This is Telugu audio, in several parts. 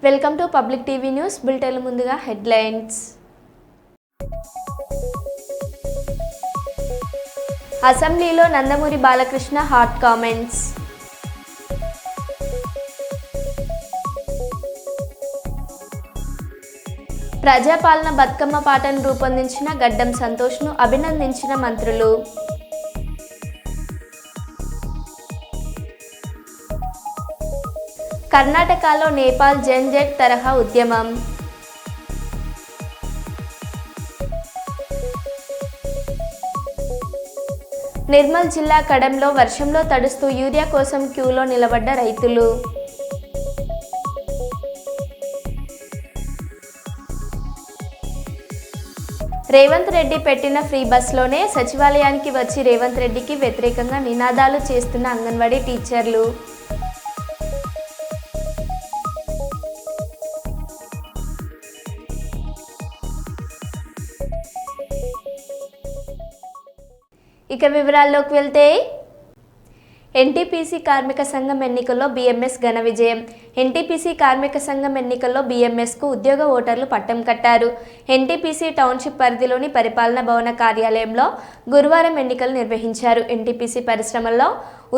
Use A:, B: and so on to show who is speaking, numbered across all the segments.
A: Welcome to public TV news bulletin. ముందుగా హెడ్లైన్స్. అసెంబ్లీలో నందమూరి బాలకృష్ణ హాట్ కామెంట్స్. ప్రజాపాలన బతుకమ్మ పాటను రూపొందించిన గడ్డం సంతోష్ను అభినందించిన మంత్రులు. కర్ణాటకలో నేపాల్ జెన్జెట్ తరహా ఉద్యమం. నిర్మల్ జిల్లా కడంలో వర్షంలో తడుస్తూ యూరియా కోసం క్యూలో నిలబడ్డ రైతులు. రేవంత్ రెడ్డి పెట్టిన ఫ్రీ బస్లోనే సచివాలయానికి వచ్చి రేవంత్ రెడ్డికి వ్యతిరేకంగా నినాదాలు చేస్తున్న అంగన్వాడీ టీచర్లు. ఇక వివరాల్లోకి వెళ్తే, ఎన్టీపీసీ కార్మిక సంఘం ఎన్నికల్లో బీఎంఎస్ ఘన విజయం. ఎన్టీపీసీ కార్మిక సంఘం ఎన్నికల్లో బీఎంఎస్కు ఉద్యోగ ఓటర్లు పట్టం కట్టారు. ఎన్టీపీసీ టౌన్షిప్ పరిధిలోని పరిపాలనా భవన కార్యాలయంలో గురువారం ఎన్నికలు నిర్వహించారు. ఎన్టీపీసీ పరిశ్రమల్లో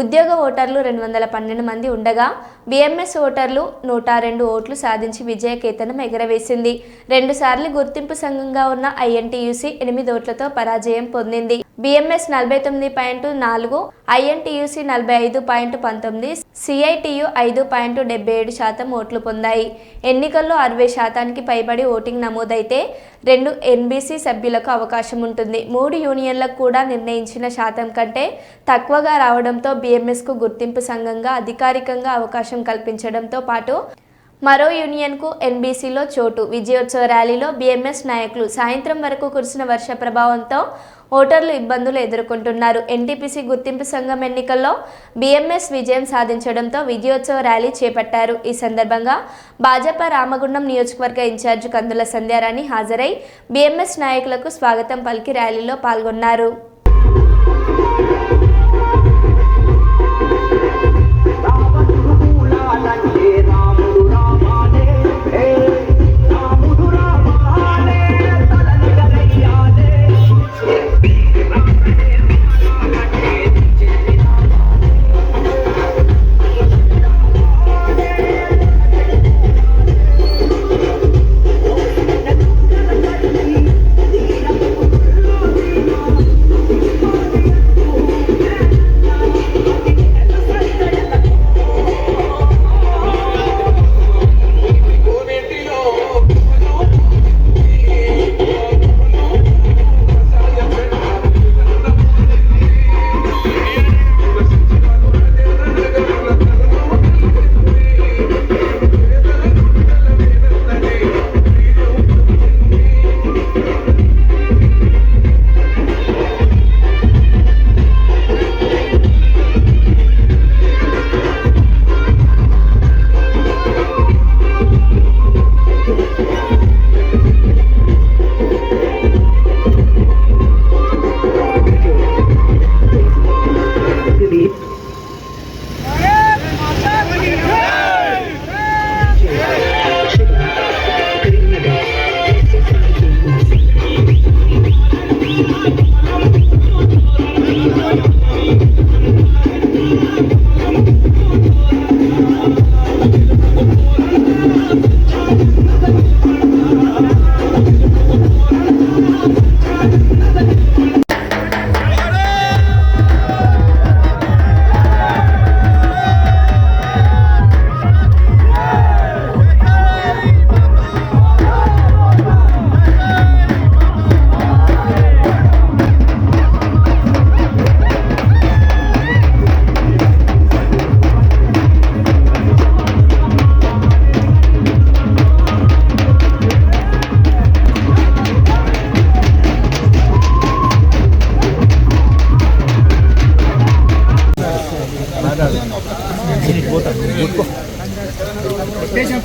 A: ఉద్యోగ ఓటర్లు 212 మంది ఉండగా బీఎంఎస్ ఓటర్లు 102 ఓట్లు సాధించి విజయకేతనం ఎగరవేసింది. 2 సార్లు గుర్తింపు సంఘంగా ఉన్న ఐఎన్టీయూసీ 8 ఓట్లతో పరాజయం పొందింది. బీఎంఎస్ 49.4, ఐఎన్టీయూసీ 45.19, సిఐటియు 5.77% ఓట్లు పొందాయి. ఎన్నికల్లో 60% పైబడి ఓటింగ్ నమోదైతే 2 ఎన్బీసీ సభ్యులకు అవకాశం ఉంటుంది. 3 యూనియన్లకు కూడా నిర్ణయించిన శాతం కంటే తక్కువగా రావడంతో బీఎంఎస్కు గుర్తింపు సంఘంగా అధికారికంగా అవకాశం కల్పించడంతో పాటు మరో యూనియన్కు ఎన్బీసీలో చోటు. విజయోత్సవ ర్యాలీలో బీఎంఎస్ నాయకులు సాయంత్రం వరకు కురిసిన వర్ష ప్రభావంతో ఓటర్లు ఇబ్బందులు ఎదుర్కొంటున్నారు. ఎన్టీపీసీ గుర్తింపు సంఘం ఎన్నికల్లో బీఎంఎస్ విజయం సాధించడంతో విజయోత్సవ ర్యాలీ చేపట్టారు. ఈ సందర్భంగా భాజపా రామగుండం నియోజకవర్గ ఇన్ఛార్జి కందుల సంధ్యారాణి హాజరై బీఎంఎస్ నాయకులకు స్వాగతం పలికి ర్యాలీలో పాల్గొన్నారు.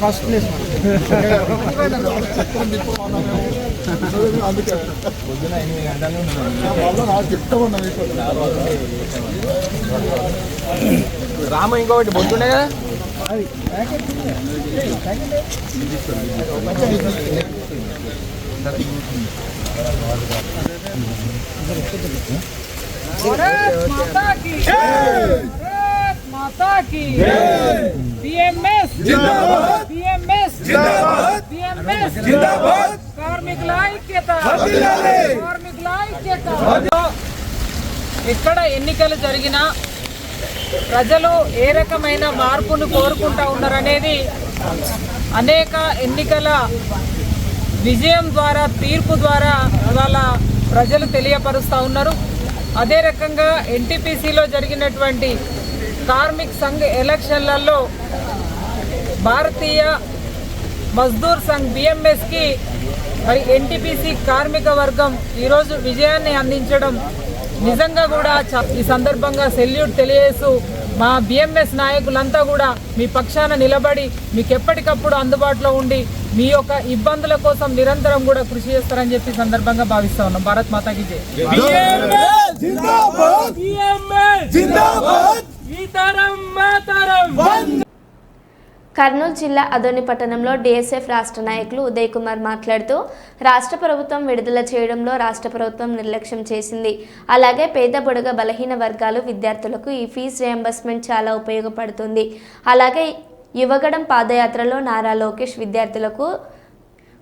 B: ఫస్ట్ ప్లేస్ రామ ఇంకొకటి బొద్దుండే కదా माता की बीएमएस जिंदाबाद, बीएमएस जिंदाबाद, बीएमएस जिंदाबाद, కార్మికుల ఐక్యత, కార్మికుల ఐక్యత. ఇక్కడ ఎన్నికలు జరిగినా ప్రజలు ఏ రకమైన మార్పును కోరుకుంటా ఉన్నారనేది అనేక ఎన్నికల విజయం ద్వారా, తీర్పు ద్వారా వాళ్ళ ప్రజలు తెలియపరుస్తూ ఉన్నారు. అదే రకంగా ఎన్టీపీసీలో జరిగినటువంటి కార్మిక్ సంఘ్ ఎలక్షన్లలో భారతీయ మజ్దూర్ సంఘ్ బిఎంఎస్కి మరి ఎన్టీపీసీ కార్మిక వర్గం ఈరోజు విజయాన్ని అందించడం నిజంగా కూడా ఈ సందర్భంగా సెల్యూట్ తెలియజేస్తూ మా బిఎంఎస్ నాయకులంతా కూడా మీ పక్షాన నిలబడి మీకు ఎప్పటికప్పుడు అందుబాటులో ఉండి మీ యొక్క ఇబ్బందుల కోసం నిరంతరం కూడా కృషి చేస్తారని చెప్పి సందర్భంగా భావిస్తా ఉన్నాం. భారత్ మాతాకి జై.
A: కర్నూలు జిల్లా అదోని పట్టణంలో డిఎస్ఎఫ్ రాష్ట్ర నాయకులు ఉదయ్ కుమార్ మాట్లాడుతూ రాష్ట్ర ప్రభుత్వం విడుదల చేయడంలో రాష్ట్ర ప్రభుత్వం నిర్లక్ష్యం చేసింది. అలాగే పేద బడుగ బలహీన వర్గాలు విద్యార్థులకు ఈ ఫీజు రియంబర్స్మెంట్ చాలా ఉపయోగపడుతుంది. అలాగే యువగడం పాదయాత్రలో నారా లోకేష్ విద్యార్థులకు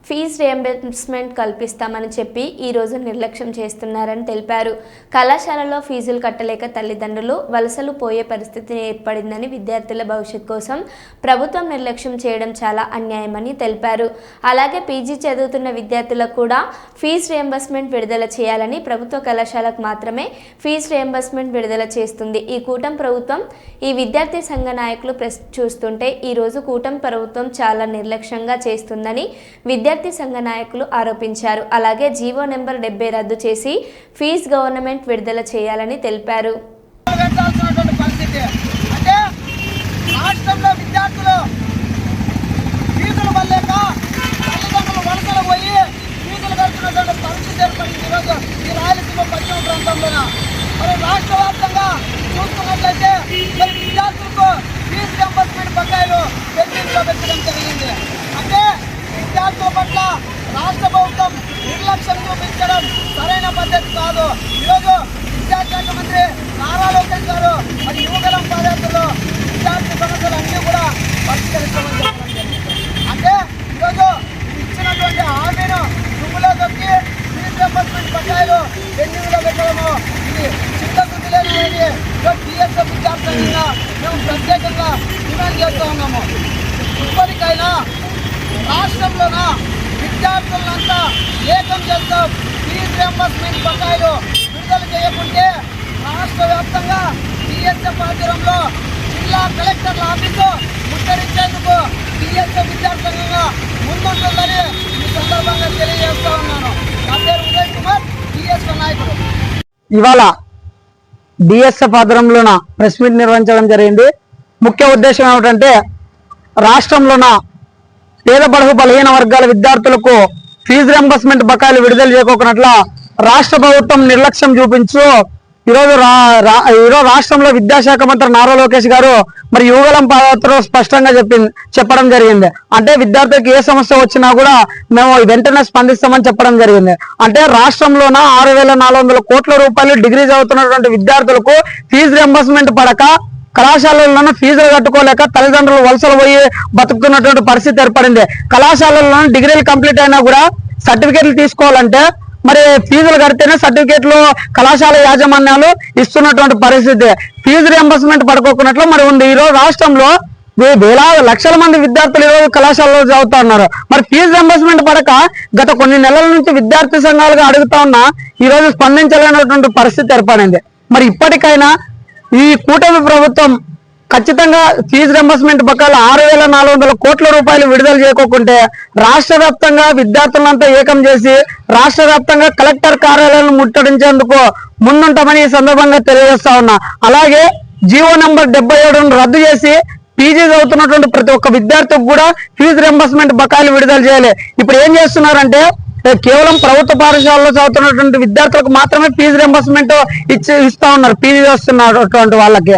A: ఫీజు రియంబర్స్మెంట్ కల్పిస్తామని చెప్పి ఈరోజు నిర్లక్ష్యం చేస్తున్నారని తెలిపారు. కళాశాలలో ఫీజులు కట్టలేక తల్లిదండ్రులు వలసలు పోయే పరిస్థితి ఏర్పడిందని, విద్యార్థుల భవిష్యత్ కోసం ప్రభుత్వం నిర్లక్ష్యం చేయడం చాలా అన్యాయమని తెలిపారు. అలాగే పీజీ చదువుతున్న విద్యార్థులకు కూడా ఫీజు రియంబర్స్మెంట్ విడుదల చేయాలని, ప్రభుత్వ కళాశాలకు మాత్రమే ఫీజు రియంబర్స్మెంట్ విడుదల చేస్తుంది. ఈ కూటమి ప్రభుత్వం ఈ విద్యార్థి సంఘ నాయకులు చూస్తుంటే ఈరోజు కూటమి ప్రభుత్వం చాలా నిర్లక్ష్యంగా చేస్తుందని విద్యార్థి సంఘ నాయకులు ఆరోపించారు. అలాగే జీవో నెంబర్ 70 రద్దు చేసి ఫీజు గవర్నమెంట్ విడుదల చేయాలని తెలిపారు.
C: విద్యార్థుల పట్ల రాష్ట్ర ప్రభుత్వం నిర్లక్ష్యం చూపించడం సరైన పద్ధతి కాదు. ఈరోజు విద్యాశాఖ మంత్రి నారా లోకేష్ గారు మరి యువగలం పాదయాత్రలో విద్యార్థి సమస్యలన్నీ కూడా పరిష్కరించమని చెప్పడం జరిగింది. అంటే ఈరోజు ఇచ్చినటువంటి హామీను దుమ్ములో దొక్కి ఫీజు రియంబర్స్మెంట్ బకాయిలు పెండింగ్లో పెట్టడము ఇది చిత్తశుద్ధి లేనిది బిఎస్ఎఫ్ విద్యార్థులంగా మేము ప్రత్యేకంగా డిమాండ్ చేస్తూ ఉన్నాము. ఇప్పటికైనా రాష్ట్రంలోన విద్యార్థులంతా ఏకం చేస్తాం. ఫీజు రియంబర్స్మెంట్ బకాయిలు విడుదల చేయకుంటే రాష్ట్ర వ్యాప్తంగా బిఎస్ఎఫ్ ఆధ్వర్యంలో జిల్లా కలెక్టర్ల ఆఫీసు ముట్టడించేందుకు బిఎస్ఎఫ్ విద్యార్థులంగా ముందుంటుందని ఈ సందర్భంగా తెలియజేస్తా ఉన్నాను. నా పేరు ఉదయ్ కుమార్, బిఎస్ఎఫ్ నాయకుడు.
D: ఇవాళ బిఎస్ఎఫ్ ఆధ్వర్యంలోన ప్రెస్ మీట్ నిర్వహించడం జరిగింది. ముఖ్య ఉద్దేశం ఏమిటంటే రాష్ట్రంలోన పేద బడుగు బలహీన వర్గాల విద్యార్థులకు ఫీజు రియంబర్స్మెంట్ బకాయిలు విడుదల చేయకోకున్నట్ల రాష్ట్ర ప్రభుత్వం నిర్లక్ష్యం చూపించు ఈరోజు రాష్ట్రంలో విద్యాశాఖ మంత్రి నారా లోకేష్ గారు మరి యువగలం పాదయాత్రలో స్పష్టంగా చెప్పడం జరిగింది. అంటే విద్యార్థులకు ఏ సమస్య వచ్చినా కూడా మేము వెంటనే స్పందిస్తామని చెప్పడం జరిగింది. అంటే రాష్ట్రంలోన 6,400 కోట్ల రూపాయలు డిగ్రీ చదువుతున్నటువంటి విద్యార్థులకు ఫీజు రియంబర్స్మెంట్ పడక కళాశాలల్లోనూ ఫీజులు కట్టుకోలేక తల్లిదండ్రులు వలసలు పోయి బతుకుతున్నటువంటి పరిస్థితి ఏర్పడింది. కళాశాలల్లోనూ డిగ్రీలు కంప్లీట్ అయినా కూడా సర్టిఫికేట్లు తీసుకోవాలంటే మరి ఫీజులు కడితేనే సర్టిఫికేట్లు కళాశాల యాజమాన్యాలు ఇస్తున్నటువంటి పరిస్థితి. ఫీజు రియంబర్స్మెంట్ పడుకోకున్నట్లు మరి ఉంది. ఈరోజు రాష్ట్రంలో లక్షల మంది విద్యార్థులు ఈరోజు కళాశాలలో చదువుతా ఉన్నారు. మరి ఫీజు రియంబర్స్మెంట్ పడక గత కొన్ని నెలల నుంచి విద్యార్థి సంఘాలుగా అడుగుతా ఉన్నా ఈరోజు స్పందించలేనటువంటి పరిస్థితి ఏర్పడింది. మరి ఇప్పటికైనా ఈ కూటమి ప్రభుత్వం ఖచ్చితంగా ఫీజు రియంబర్స్మెంట్ బకాయిలు 6,400 కోట్ల రూపాయలు విడుదల చేయకోకుంటే రాష్ట్ర వ్యాప్తంగా విద్యార్థులంతా ఏకం చేసి రాష్ట్ర వ్యాప్తంగా కలెక్టర్ కార్యాలయాలను ముట్టడించేందుకు ముందుంటామని ఈ సందర్భంగా తెలియజేస్తా ఉన్నా. అలాగే జీవో నెంబర్ 77 రద్దు చేసి పీజీ చదువుతున్నటువంటి ప్రతి ఒక్క విద్యార్థికి కూడా ఫీజు రియంబర్స్మెంట్ బకాయిలు విడుదల చేయాలి. ఇప్పుడు ఏం చేస్తున్నారంటే కేవలం ప్రభుత్వ పాఠశాలలో చదువుతున్నటువంటి విద్యార్థులకు మాత్రమే ఫీజు రియంబర్స్మెంట్ ఇస్తా ఉన్నారు పీజీ చేస్తున్నటువంటి వాళ్ళకి.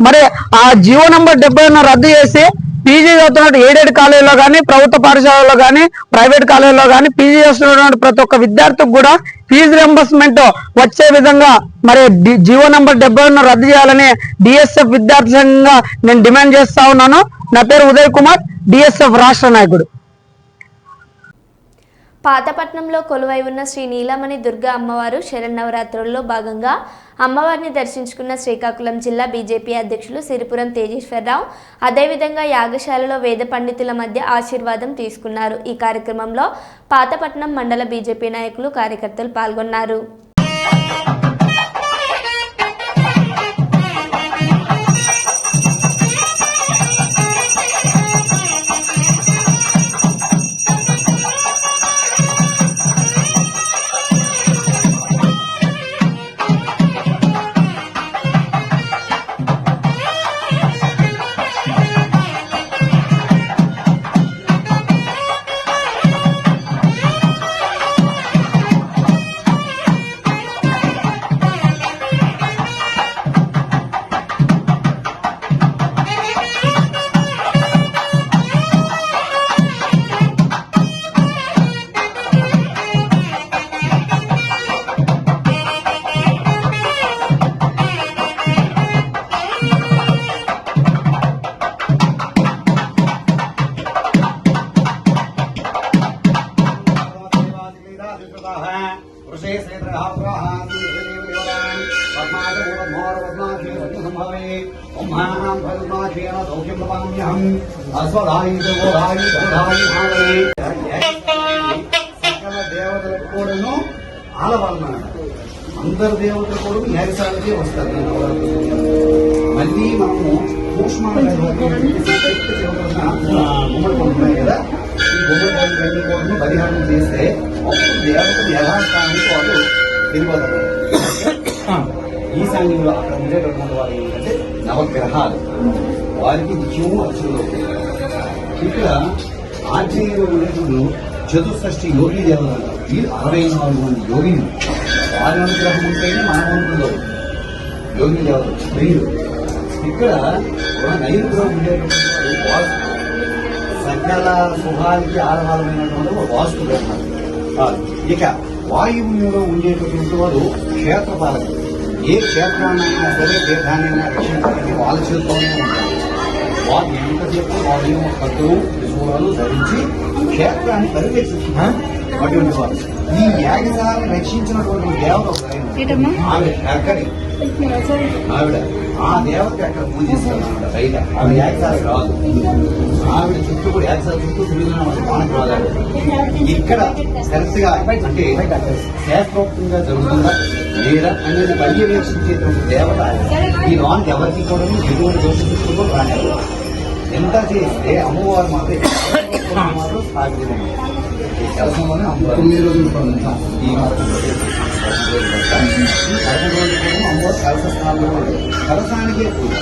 D: మరి ఆ జీవో నెంబర్ 70 రద్దు చేసి పీజీ చదువుతున్నట్టు ఎయిడెడ్ కాలేజీలో కానీ ప్రభుత్వ పాఠశాలలో కానీ ప్రైవేట్ కాలేజీలో కానీ పీజీ చేస్తున్నటువంటి ప్రతి ఒక్క విద్యార్థికి కూడా ఫీజు రింబర్స్మెంట్ వచ్చే విధంగా మరి జీవో నంబర్ 70 రద్దు చేయాలని డిఎస్ఎఫ్ విద్యార్థి సంఘంగా నేను డిమాండ్ చేస్తా ఉన్నాను. నా పేరు ఉదయ్ కుమార్, డిఎస్ఎఫ్ రాష్ట్ర నాయకుడు.
A: పాతపట్నంలో కొలువై ఉన్న శ్రీ నీలమణి దుర్గా అమ్మవారు శరన్నవరాత్రుల్లో భాగంగా అమ్మవారిని దర్శించుకున్న శ్రీకాకుళం జిల్లా బీజేపీ అధ్యక్షులు సిరిపురం తేజేశ్వరరావు అదేవిధంగా యాగశాలలో వేద పండితుల మధ్య ఆశీర్వాదం తీసుకున్నారు. ఈ కార్యక్రమంలో పాతపట్నం మండల బీజేపీ నాయకులు కార్యకర్తలు పాల్గొన్నారు.
C: దేవతలకు ఆలవాలన్నమాట. అందరు దేవతలు కూడా నేరసాలకి వస్తారు. మళ్ళీ మనము సూక్ష్మంగా గుమ్మడి పనులు ఉన్నాయి కదా, ఈ గుమ్మడి పనులు కూడా పరిహారం చేస్తే అప్పుడు దేవతలు యథాస్థానానికి వాళ్ళు వెళ్ళిపోతారు. ఈశాన్యంలో అక్కడ ఉండేటటువంటి వారు ఏంటంటే నవగ్రహాలు, వారికి నిత్యము అర్చనలు. ఇక్కడ ఆంజనేయులు ఉండేటప్పుడు చతుషష్ఠి యోగి దేవతలు, వీరు 64 మంది యోగిని. వారి అనుగ్రహం ఉంటేనే మనం ఉంటుందో యోగి దేవతలు వీరు. ఇక్కడ నైరుగ్రహం ఉండేటటువంటి వాస్తు, సకల శుభానికి ఆధారమైనటువంటి వాస్తు గ్రహాలు. ఇక వాయువులో ఉండేటటువంటి వాడు క్షేత్రపాలకులు. ఏ క్షేత్రాన్నైనా సరే తీర్థాన్నైనా రక్షించాలని వాళ్ళ చేతిలోనే ఉంటారు. వాళ్ళు ఎంతసేపు వాళ్ళు కత్తులు త్రిశూలాలు ధరించి క్షేత్రాన్ని పరిరక్షిస్తున్నారు. అటువంటి వారు ఈ యాగశాలను రక్షించినటువంటి దేవత ఆవిడ అక్కడి ఆవిడ ఆ దేవత అక్కడ పూజిస్తారన్నమాట. బయట ఆవిడ యాగశాల రాదు. ఆవిడ చుట్టూ కూడా యాగశాల చుట్టూ తిరుగుతున్న మనకు రాదు. ఇక్కడ కరెక్ట్ గా అంటే శాస్త్రోక్తంగా జరుగుతుందా లేదా అనేది పర్యవేక్షించేటువంటి దేవత ఈ లోనికి ఎవరికి కూడా ఎటువంటి దోషిస్తూ రాలేదు. ఎంత చేస్తే అమ్మవారు మాత్రం స్థాపితమైంది. ఈ కలసంలోనే అమ్మవారు 9 రోజులు ఈ అమ్మవారు కలస స్థానంలో కలసానికే పూజ.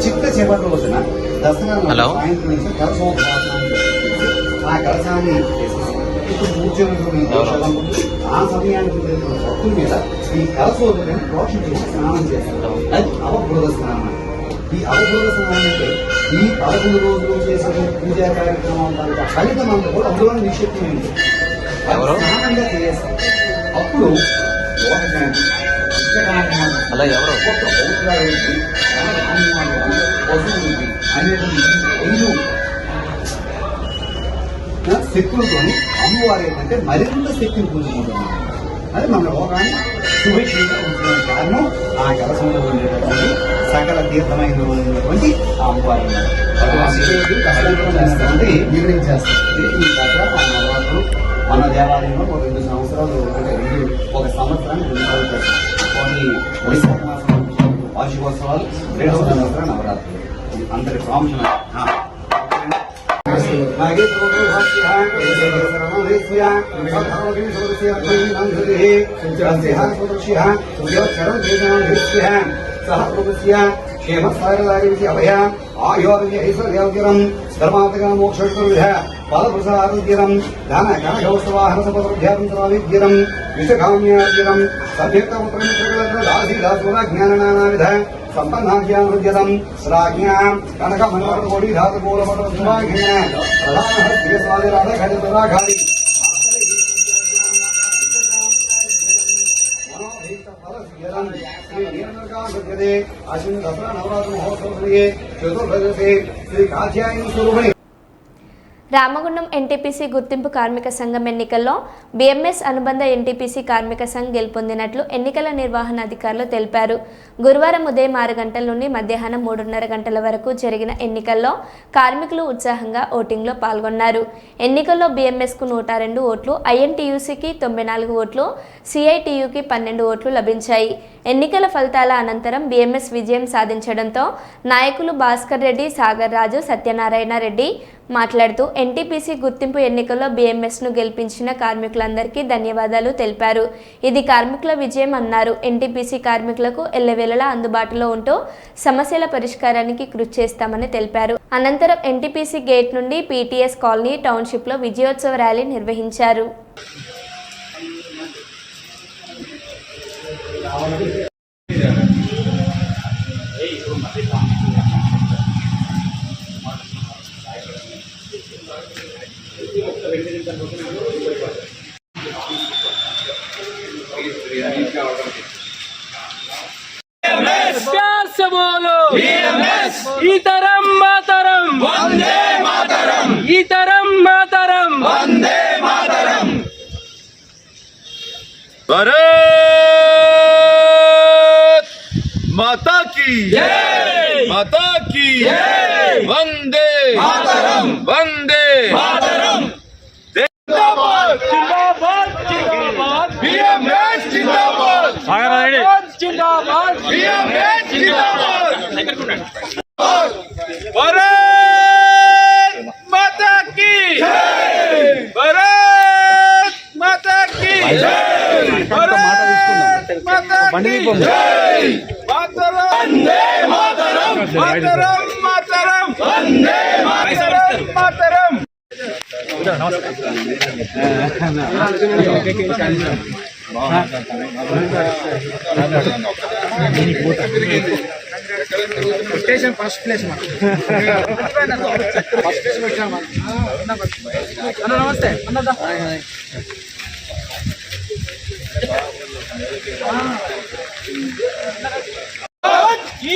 C: చిట్ట చివరి రోజున దసరా సాయంత్రం నుంచి కలసోపాసనాన్ని ఆ కలసాన్ని ఇప్పుడు కూర్చొని ఆ సమయానికి భక్తుల మీద ఈ కలసోదరిని ప్రోక్షణ చేసి స్నానం చేస్తారు. అది అవబోధ స్నానం. ఈ అవబోధ స్నానం అంటే ఈ 11 రోజులు చేసే పూజా కార్యక్రమం ఫలితం అంతా కూడా అందులో నిక్షిప్తమైంది. స్నానంగా చేస్తారు. అప్పుడు అలా ఎవరో ఒక్క పౌత్రాలు పశువులు అనేటువంటి శక్తులతో అమ్మవారు ఏంటంటే మరింత శక్తిని పూజుకుంటున్నారు. అది మన లోకాన్ని సుభిక్షంగా ఉంచడానికి కారణం ఆ కలసంలో ఉండేటటువంటి సకల తీర్థమైనటువంటి ఆ అమ్మవారు ఈ దసరా ఆ నవరాత్రులు మన దేవాలయంలో ఒక 2 సంవత్సరాలు ఒక సంవత్సరాన్ని 2 సార్లు చేస్తాం. కొన్ని వైశాఖ మాసం వార్షికోత్సవాలు, 2వ సంవత్సరం నవరాత్రులు. అంతటి ప్రాముఖ్యత అభయ ఆయోగ్యం ధర్మాతగా మోక్షం పాదపురుషారోగ్యం ధన కనకౌస్తవాహనసపద్రం విషకామ్యార్జనం సభ్యతముద్రమిత్రగల జ్ఞాననానావిధ
E: సంపన్నాఖ్యానం రాజ్ఞాం కనక మనోహరి ధాతుకూలపటోత్సవాఘ్యేన ప్రధాన అశ్విని దసరా నవరాత్రి మహోత్సవ చతుర్భజసే శ్రీ కాత్యాయని స్వరూపిణి.
A: రామగుండం ఎన్టీపీసీ గుర్తింపు కార్మిక సంఘం ఎన్నికల్లో బీఎంఎస్ అనుబంధ ఎన్టీపీసీ కార్మిక సంఘ్ గెలుపొందినట్లు ఎన్నికల నిర్వహణ అధికారులు తెలిపారు. గురువారం ఉదయం 6 గంటల నుండి మధ్యాహ్నం 3:30 గంటల వరకు జరిగిన ఎన్నికల్లో కార్మికులు ఉత్సాహంగా ఓటింగ్లో పాల్గొన్నారు. ఎన్నికల్లో బీఎంఎస్కు 102 ఓట్లు, ఐఎన్టీయూసీకి 94 ఓట్లు, సిఐటియుకి 12 ఓట్లు లభించాయి. ఎన్నికల ఫలితాల అనంతరం బీఎంఎస్ విజయం సాధించడంతో నాయకులు భాస్కర్ రెడ్డి, సాగర్ రాజు, సత్యనారాయణ రెడ్డి మాట్లాడుతూ ఎన్టీపీసీ గుర్తింపు ఎన్నికల్లో బీఎంఎస్ను గెలిపించిన కార్మికులందరికీ ధన్యవాదాలు తెలిపారు. ఇది కార్మికుల విజయం అన్నారు. ఎన్టీపీసీ కార్మికులకు ఎల్లవేళలా అందుబాటులో ఉంటూ సమస్యల పరిష్కారానికి కృషి చేస్తామని తెలిపారు. అనంతరం ఎన్టీపీసీ గేట్ నుండి పీటీఎస్ కాలనీ టౌన్షిప్లో విజయోత్సవ ర్యాలీ నిర్వహించారు.
F: प्यार से बोलो इतरम मातरम वंदे मातरम इतरम मातरम वंदे मातरम
G: भारत माता की जय माता की जय वंदे मातरम वंदे मातरम जिंदाबाद जिंदाबाद जिंदाबाद बीएमएस जिंदाबाद जिंदाबाद बीएमएस जिंदाबाद भारत माता की जय भारत माता की जय भारत माता की जय मातरम वंदे मातरम मातरम मातरम वंदे मातरम मातरम.
C: స్టేషన్ ఫస్ట్ ప్లేస్ నమస్తే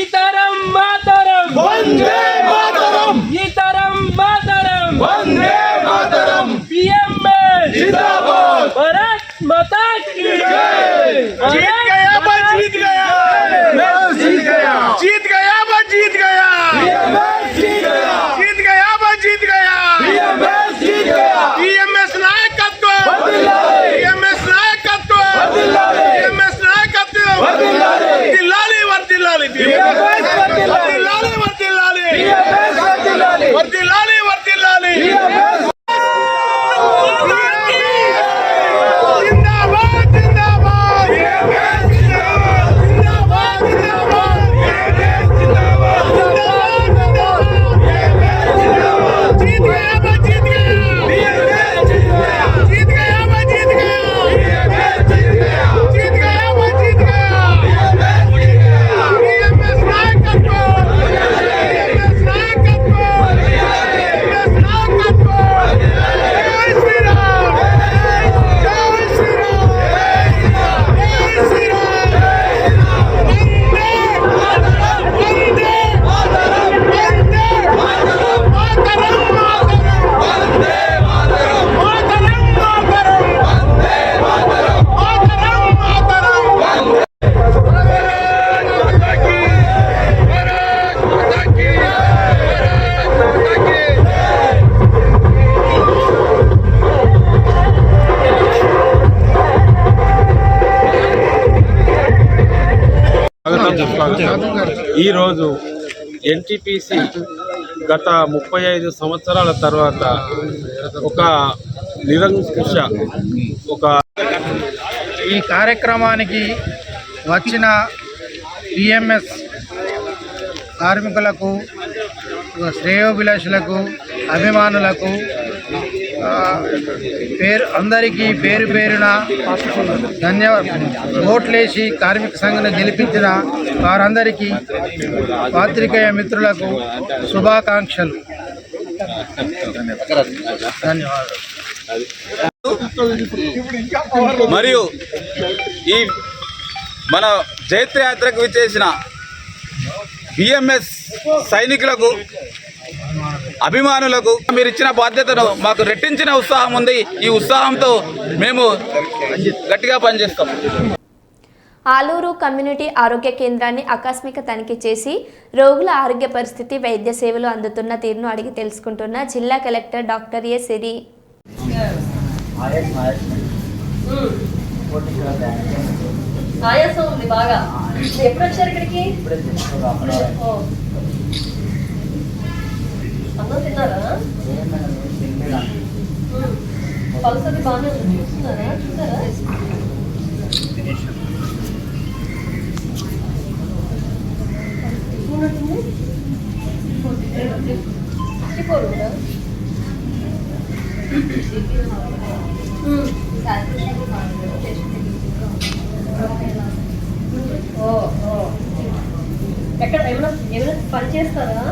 F: इतरम मातरम
G: वंदे मातरम
F: इतरम मातरम
G: वंदे मातरम
F: बीएमएस
G: जिंदाबाद
F: भारत माता की जय
G: जीत गया बस जीत गया जीत गया जीत गया बस जीत गया जीत गया जीत गया बस जीत गया जीत गया बीएमएस नायकत्व बीएमएस नायकत्व बीएमएस नायकत्व వర్ధిల్లాలి వర్ధిల్లాలి వర్ధిల్లాలి వర్ధిల్లాలి వర్ధిల్లాలి వర్ధిల్లాలి జిందాబాద్ జిందాబాద్ జిందాబాద్ జిందాబాద్ जीत गया बस जीत गया जीत गया बस जीत गया जीत गया बस जीत गया बीएमएस नायकत्व बीएमएस नायकत्व बीएमएस नायकत्व जय श्री राम जय श्री राम जय श्री राम वंदे वंदे मातरम वंदे मातरम मातरम वंदे मातरम मातरम मातरम वंदे मातरम मातरम मातरम
H: ఈరోజు ఎన్టీపీసీ గత 35 సంవత్సరాల తర్వాత ఒక నిరంకుశ ఒక
C: ఈ కార్యక్రమానికి వచ్చిన పిఎంఎస్ కార్మికులకు, శ్రేయోభిలాషులకు, అభిమానులకు
I: అందరికీ పేరు పేరున ధన్యవాదాలు. ఓట్లేసి కార్మిక సంఘాన్ని గెలిపించిన వారందరికీ పాత్రికేయ మిత్రులకు శుభాకాంక్షలు. ధన్యవాదాలు.
J: మరియు ఈ మన జైత్రయాత్రకు విచ్చేసిన బిఎంఎస్ సైనికులకు, అభిమానులకు మీరు ఇచ్చిన బాధ్యతను మాకు రెట్టించిన ఉత్సాహం ఉంది. ఈ ఉత్సాహంతో మేము గట్టిగా పనిచేస్తాం.
A: ఆలూరు కమ్యూనిటీ ఆరోగ్య కేంద్రాన్ని ఆకస్మిక తనిఖీ చేసి రోగుల ఆరోగ్య పరిస్థితి, వైద్య సేవలు అందుతున్న తీరును అడిగి తెలుసుకుంటున్న జిల్లా కలెక్టర్ డాక్టర్ ఏ సిరి.
K: ఆయాసం ఉంది బాగా. ఎప్పుడు వచ్చారు ఇక్కడికి? అన్నం తిన్నారా? పల్స్ అది బాగానే ఉంది. చూస్తున్నారా? చూసారా? ఎక్కడ ఏమైనా పని చేస్తారా?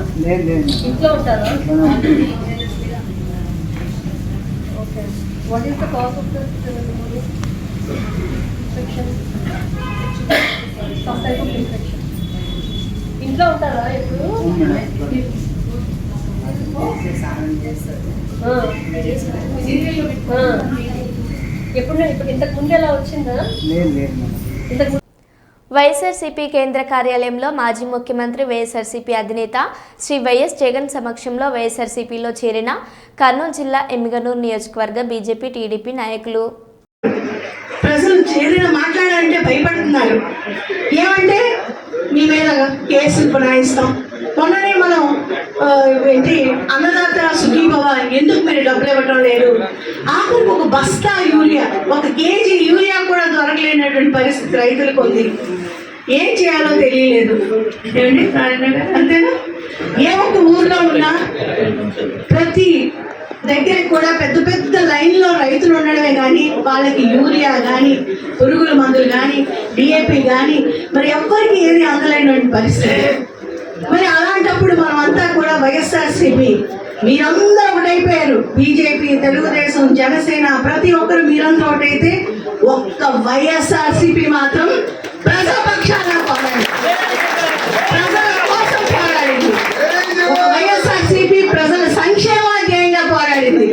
K: ఇంట్లో ఉంటారా? Okay. What is the cause of the infection? Some type of infection. ఇంట్లో ఉంటారా ఎప్పుడు? ఇప్పుడు ఇంతకు ముందు ఎలా వచ్చిందా? ఇంతకు
A: వైఎస్ఆర్సీపీ కేంద్ర కార్యాలయంలో మాజీ ముఖ్యమంత్రి వైఎస్ఆర్సీపీ అధినేత శ్రీ వైఎస్ జగన్ సమక్షంలో వైఎస్ఆర్సీపీలో చేరిన కర్నూలు జిల్లా ఎమ్మిగనూరు నియోజకవర్గ బీజేపీ, టీడీపీ నాయకులు.
L: ప్రజలు ఏదైనా మాట్లాడాలంటే భయపడుతున్నారు. ఏమంటే మీ మీద కేసులు పునాయిస్తాం. మొన్ననే మనం ఏంటి అన్నదాత సుఖీభవ, ఎందుకు మీరు డబ్బులు ఇవ్వటం లేదు, ఆఖరికి ఒక బస్తా యూరియా, 1 కేజీ యూరియా కూడా దొరకలేనటువంటి పరిస్థితి రైతులకు ఉంది. ఏం చేయాలో తెలియలేదు. ఏమండి అంతేనా? ఏ ఒక్క ఊర్లో ఉన్నా ప్రతి దగ్గర కూడా పెద్ద పెద్ద లైన్లో రైతులు ఉండడమే కానీ వాళ్ళకి యూరియా కానీ, పురుగుల మందులు కానీ, డిఏపి కానీ మరి ఎవ్వరికి ఏది అందలేనటువంటి పరిస్థితి. మరి అలాంటప్పుడు మనం అంతా కూడా వైఎస్ఆర్సీపీ, మీరందరూ ఒకటైపోయారు. బీజేపీ, తెలుగుదేశం, జనసేన ప్రతి ఒక్కరు మీరందరూ ఒకటైతే ఒక్క వైఎస్ఆర్సీపీ మాత్రం ప్రజాపక్షాన పోరాడింది, ప్రజల కోసం పోరాడింది. వైఎస్ఆర్సీపీ ప్రజల సంక్షేమ ధ్యేయంగా పోరాడింది.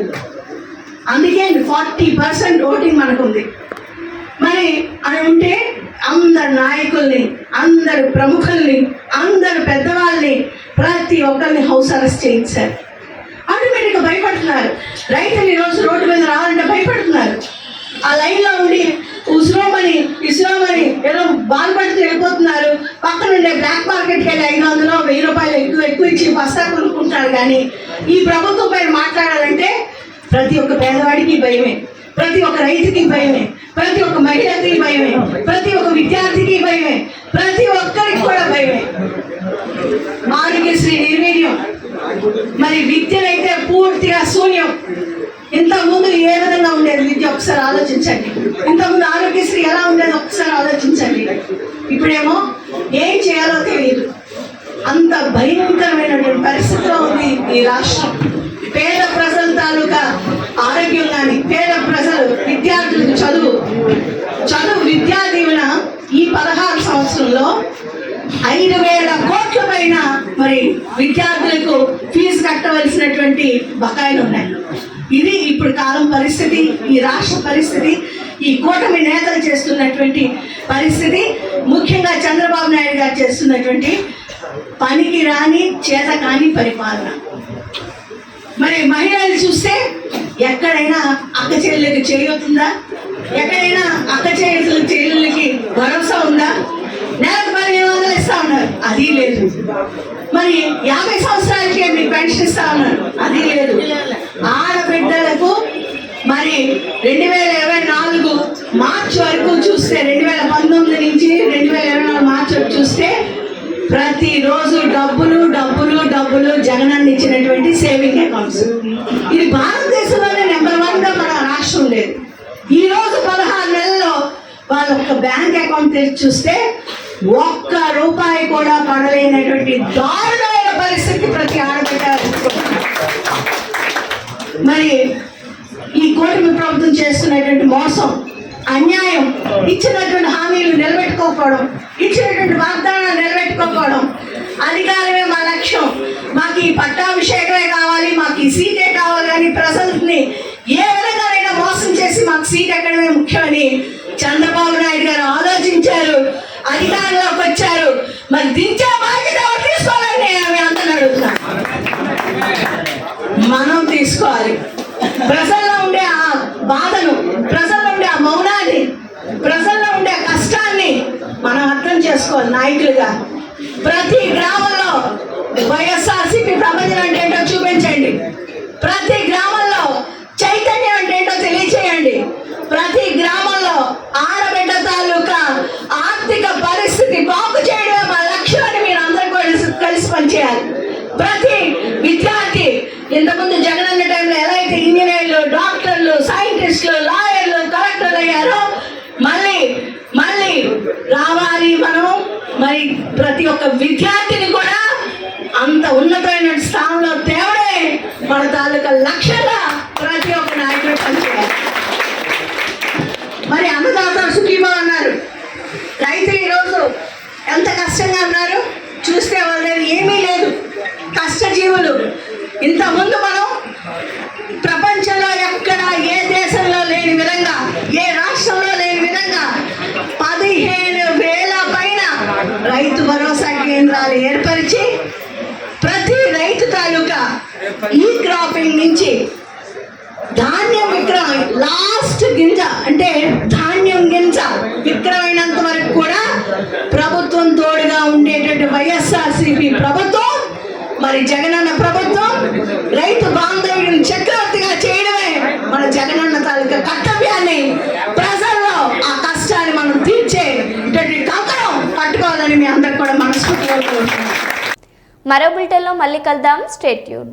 L: అందుకే 40% ఓటింగ్ మనకుంది. మరి అని ఉంటే అందరు నాయకుల్ని, అందరు ప్రముఖుల్ని, అందరు పెద్దవాళ్ళని, ప్రతి ఒక్కరిని హౌస్ అరెస్ట్ చేయించారు. ఆటోమేటిక్గా భయపడుతున్నారు. రైతులు ఈరోజు రోడ్డు మీద రావాలంటే భయపడుతున్నారు. ఆ లైన్లో ఉండి ఇస్రోమని ఏదో బాధపడుతూ వెళ్ళిపోతున్నారు. పక్కన ఉండే బ్లాక్ మార్కెట్కి వెళ్ళి 500, 1000 రూపాయలు ఎక్కువ ఇచ్చి బస్తా కొనుక్కుంటారు. కానీ ఈ ప్రభుత్వం పైన మాట్లాడాలంటే ప్రతి ఒక్క పేదవాడికి భయమే, ప్రతి ఒక్క రైతుకి భయమే, ప్రతి ఒక్క మహిళకి భయమే, ప్రతి ఒక్క విద్యార్థికి భయమే, ప్రతి ఒక్కరికి కూడా భయమే. ఆరోగ్యశ్రీ నిర్వీర్యం, మరి విద్యనైతే పూర్తిగా శూన్యం. ఇంతకుముందు ఏ విధంగా ఉండేది విద్య ఒకసారి ఆలోచించండి. ఇంతకుముందు ఆరోగ్యశ్రీ ఎలా ఉండేది ఒకసారి ఆలోచించండి. ఇప్పుడేమో ఏం చేయాలో తెలియదు. అంత భయంకరమైనటువంటి పరిస్థితిలో ఉంది ఈ రాష్ట్రం. పేద ప్రజల తాలూకా ఆరోగ్యం కానీ, పేద ప్రజలు విద్యార్థులకు చదువు విద్యా దీవెన ఈ 16 సంవత్సరంలో 5,000 కోట్ల పైన మరి విద్యార్థులకు ఫీజు కట్టవలసినటువంటి బకాయిలు ఉన్నాయి. ఇది ఇప్పుడు కాలం పరిస్థితి, ఈ రాష్ట్ర పరిస్థితి, ఈ కూటమి నేతలు చేస్తున్నటువంటి పరిస్థితి, ముఖ్యంగా చంద్రబాబు నాయుడు గారు చేస్తున్నటువంటి పనికి రాని చేత కాని పరిపాలన. మరి మహిళలు చూస్తే ఎక్కడైనా అక్క చెల్లెలకి చేయవుతుందా? ఎక్కడైనా అక్క చెల్లెలకి భరోసా ఉందా? నెలకు 1,500 ఇస్తా ఉన్నారు, అది లేదు. మరి 50 సంవత్సరాలకి మీకు పెన్షన్ ఇస్తా ఉన్నారు, అది లేదు. ఆడబిడ్డలకు మరి 2024 మార్చి వరకు చూస్తే, 2019 నుంచి 2024 మార్చి వరకు చూస్తే ప్రతిరోజు డబ్బులు జగనన్న ఇచ్చినటువంటి సేవింగ్ అకౌంట్స్. ఇది భారతదేశంలోనే నెంబర్ ఈ రోజు 16 నెలల్లో వాళ్ళ ఒక్క బ్యాంక్ అకౌంట్ తెరిచి చూస్తే ఒక్క రూపాయి కూడా పడలేనటువంటి దారుణమైన పరిస్థితి ప్రతి ఆడబిడ్డ. మరి ఈ కూటమి ప్రభుత్వం చేస్తున్నటువంటి మోసం, అన్యాయం, ఇచ్చినటువంటి హామీలు నిలబెట్టుకోకపోవడం, ఇచ్చినటువంటి వాగ్దానాలు నిలబెట్టుకోకపోవడం, అధికారమే మా లక్ష్యం, మాకు ఈ పట్టాభిషేకమే కావాలి, మాకు ఈ సీటే కావాలి అని ప్రజల్ని ఏ విధంగానైనా మోసం చేసి మాకు సీట్ ఎక్కడమే ముఖ్యమని చంద్రబాబు నాయుడు గారు ఆలోచించారు, అధికారంలోకి వచ్చారు. మరి దించే బాధ్యత ఎవరు తీసుకోవాలని నేను అందరిని అడుగుతున్నాను. మనం తీసుకోవాలి. ప్రజల్లో ఉండే ఆ బాధను, ప్రజల్లో ఉండే ఆ మౌనాన్ని, ప్రజల్లో ఉండే కష్టాన్ని మనం అర్థం చేసుకోవాలి. నాయకులుగా ప్రతి గ్రామంలో వైఎస్ఆర్సీపీ ప్రపంచం అంటే ఏంటో చూపించండి. ప్రతి గ్రామంలో చైతన్యం అంటే ఏంటో తెలియచేయండి. ప్రతి గ్రామంలో ఆడబిడ్డ తాలూకా ఆర్థిక పరిస్థితి బాగు చేయడమే మా లక్ష్యాన్ని మీరు అందరూ కలిసి పనిచేయాలి. ప్రతి విద్యార్థి ఇంతకుముందు జగనన్న టైంలో ఎలా అయితే ఇంజనీర్లు, డాక్టర్లు, సైంటిస్టులు, లాయర్లు, కలెక్టర్లు అయ్యారో మళ్ళీ రావాలి మనం. మరి ప్రతి ఒక్క విద్యార్థిని కూడా అంత ఉన్నతమైన స్థానంలో తేవడే మన తాలూకా లక్ష్యంగా ప్రతి ఒక్క నాయకుడు పనిచేయాలి. మరి అన్నదాత సుఖీభవ అన్నారు. రైతులు ఈరోజు ఎంత కష్టంగా ఉన్నారు చూస్తే వాళ్ళ దగ్గర ఏమీ లేదు, కష్టజీవులు. ఇంతకుముందు మనం ప్రపంచంలో ఎక్కడ ఏ దేశంలో లేని విధంగా, ఏ రాష్ట్రంలో లేని విధంగా 15,000 పైన రైతు భరోసా కేంద్రాలు ఏర్పరిచి ప్రతి రైతు తాలూకా ఈ క్రాపింగ్ నుంచి ధాన్యం విక్రయం, లాస్ట్ గింజ అంటే ధాన్యం గింజ విక్రమైనంత వరకు కూడా ప్రభుత్వం తోడుగా ఉండేటటువంటి వైఎస్ఆర్సీపీ ప్రభుత్వం, మరి జగనన్న ప్రభుత్వం రైతు బాంధవ్యుడిని చక్రవర్తిగా చేయడమే మన జగనన్న తాలూకా కర్తవ్యాన్ని. ప్రజల్లో ఆ కష్టాన్ని మనం తీర్చేటటువంటి కంకణం పట్టుకోవాలని మీ అందరికి కూడా మనస్ఫూర్తిగా కోరుకుంటున్నాను.
A: మరో బులెటిన్లో మళ్ళీ కలుద్దాం. Stay tune.